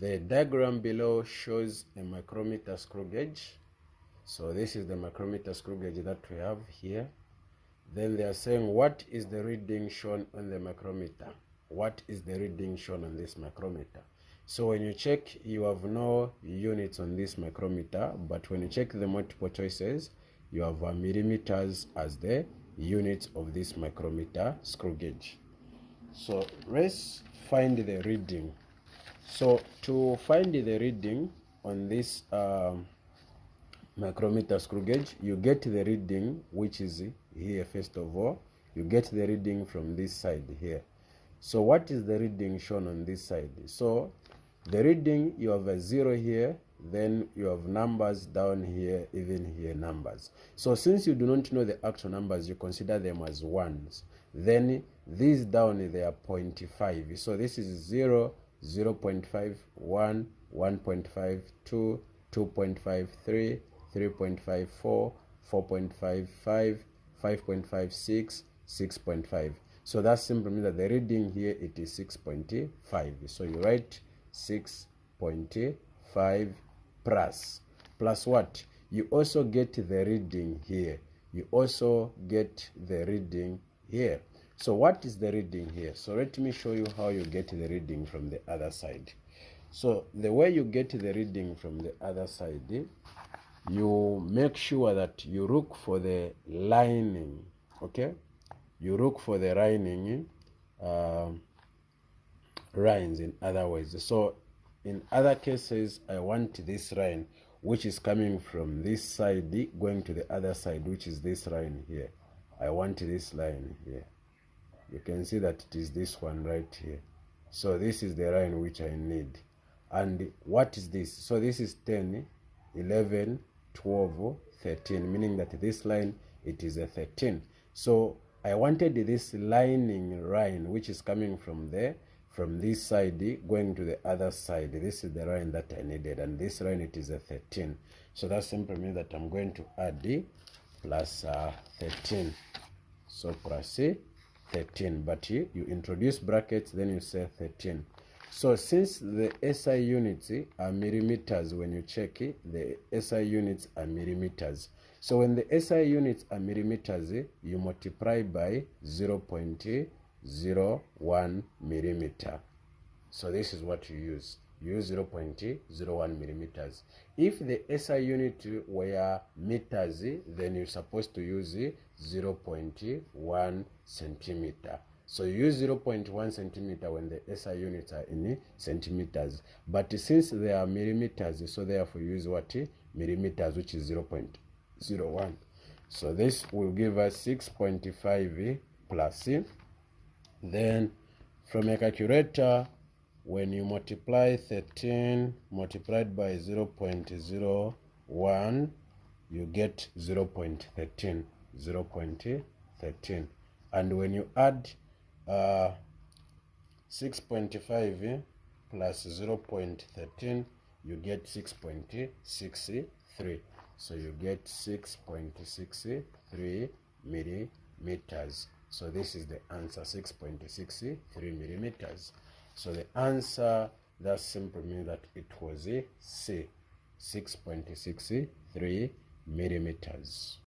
The diagram below shows a micrometer screw gauge. So this is the micrometer screw gauge that we have here. Then they are saying, what is the reading shown on the micrometer? What is the reading shown on this micrometer? So when you check, you have no units on this micrometer, but when you check the multiple choices, you have millimeters as the units of this micrometer screw gauge. So let's find the reading. So to find the reading on this micrometer screw gauge, you get the reading, which is here. First of all, you get the reading from this side here. So what is the reading shown on this side? So the reading, you have a 0 here, then you have numbers down here, even here numbers. So since you do not know the actual numbers, you consider them as ones. Then these down, they are 0.5. So this is 0, 0.5, 1, 1.5, 2, 2.5, 3, 3.54, 4.55, 5.56, 6.5. So that simply means that the reading here, it is 6.5. So you write 6.5 plus what? You also get the reading here. You also get the reading here. So what is the reading here? So let me show you how you get the reading from the other side. So the way you get the reading from the other side, you make sure that you look for the lining, okay? You look for the lining lines in other ways. So in other cases, I want this line, which is coming from this side, going to the other side, which is this line here. I want this line here. You can see that it is this one right here. So this is the line which I need. And what is this? So this is 10, 11, 12, 13, meaning that this line, it is a 13. So I wanted this lining line, which is coming from there, from this side going to the other side. This is the line that I needed, and this line, it is a 13. So that simply means that I'm going to add plus 13. So plus 13, but you introduce brackets, then you say 13. So since the SI units are millimeters, when you check it, the SI units are millimeters. So when the SI units are millimeters, you multiply by 0.01 millimeter. So this is what you use. You use 0.01 millimeters. If the SI unit were meters, then you're supposed to use 0.1 centimeter. So you use 0.1 centimeter when the SI units are in centimeters. But since they are millimeters, so therefore you use what? Millimeters, which is 0.01. So this will give us 6.5 plus. Then from a calculator, when you multiply 13 multiplied by 0.01, you get 0.13. 0.13. And when you add 6.5 plus 0.13, you get 6.63. So you get 6.63 millimeters. So this is the answer, 6.63 millimeters. So the answer, that simply means that it was a C, 6.63 millimeters.